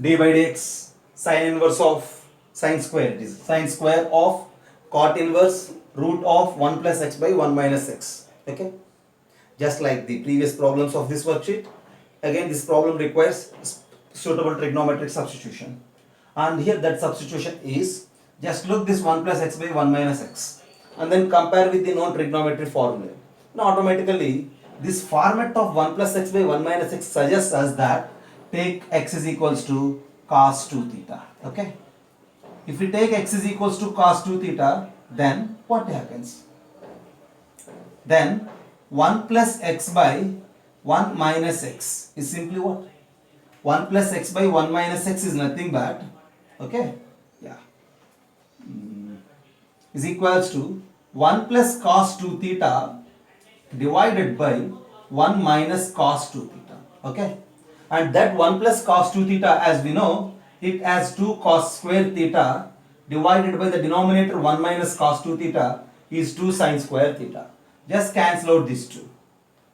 d by dx sine inverse of sine square, it is sine square of cot inverse root of 1 plus x by 1 minus x. Okay, just like the previous problems of this worksheet, again this problem requires suitable trigonometric substitution, and here that substitution is, just look this 1 plus x by 1 minus x and then compare with the known trigonometry formula. Now automatically this format of 1 plus x by 1 minus x suggests us that take x is equals to cos 2 theta. Okay, if we take x is equals to cos 2 theta, then what happens? Then 1 plus x by 1 minus x is simply what? 1 plus x by 1 minus x is nothing but, okay, yeah, is equals to 1 plus cos 2 theta divided by 1 minus cos 2 theta. Okay, and that 1 plus cos 2 theta, as we know, it has 2 cos square theta divided by the denominator 1 minus cos 2 theta is 2 sin square theta. Just cancel out these two.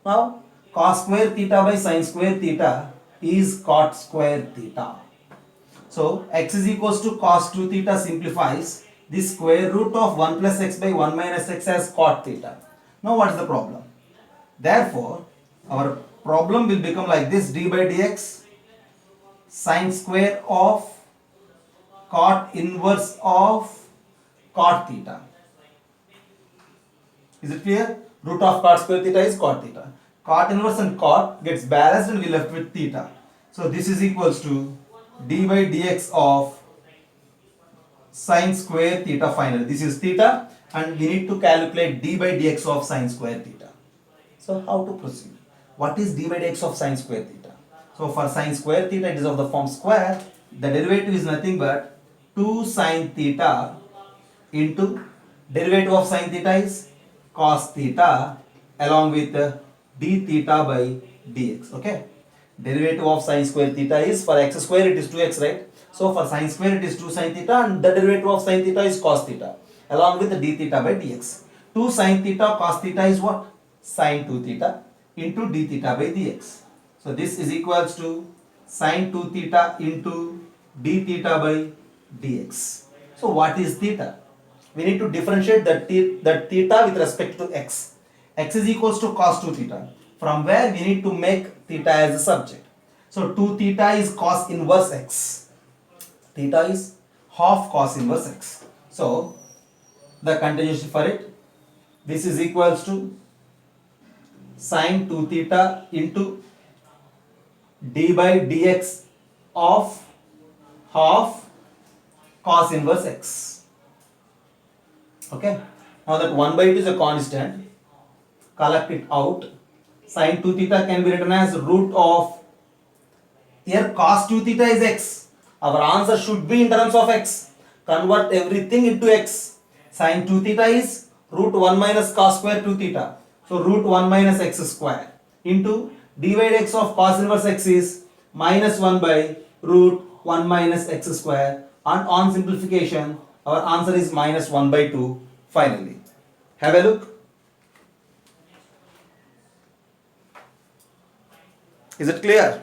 Now cos square theta by sin square theta is cot square theta. So x is equals to cos 2 theta simplifies the square root of 1 plus x by 1 minus x as cot theta. Now what is the problem? Therefore our problem will become like this: d by dx sin square of cot inverse of cot theta. Is it clear? Root of cot square theta is cot theta. Cot inverse and cot gets balanced and we left with theta. So this is equals to d by dx of sin square theta finally. This is theta and we need to calculate d by dx of sin square theta. So how to proceed? What is d by dx of sin square theta? So for sin square theta, it is of the form square. The derivative is nothing but 2 sin theta into derivative of sin theta is cos theta along with d theta by dx. Okay, derivative of sin square theta is, for x square it is 2x, right? So for sin square it is 2 sin theta and the derivative of sin theta is cos theta along with the d theta by dx. 2 sin theta cos theta is what? Sin 2 theta into d theta by dx. So this is equals to sin 2 theta into d theta by dx. So what is theta? We need to differentiate that theta with respect to x. X is equals to cos 2 theta, from where we need to make theta as a subject. So 2 theta is cos inverse x. Theta is half cos inverse x. So the continuation for it, this is equals to sin 2 theta into d by dx of half cos inverse x. Okay, now that 1 by 2 is a constant, collect it out. Sin 2 theta can be written as root of, here cos 2 theta is x. Our answer should be in terms of x. Convert everything into x. Sin 2 theta is root 1 minus cos square 2 theta. So root 1 minus x square into d by dx of cos inverse x is minus 1 by root 1 minus x square, and on simplification our answer is minus 1 by 2 finally. Have a look. Is it clear?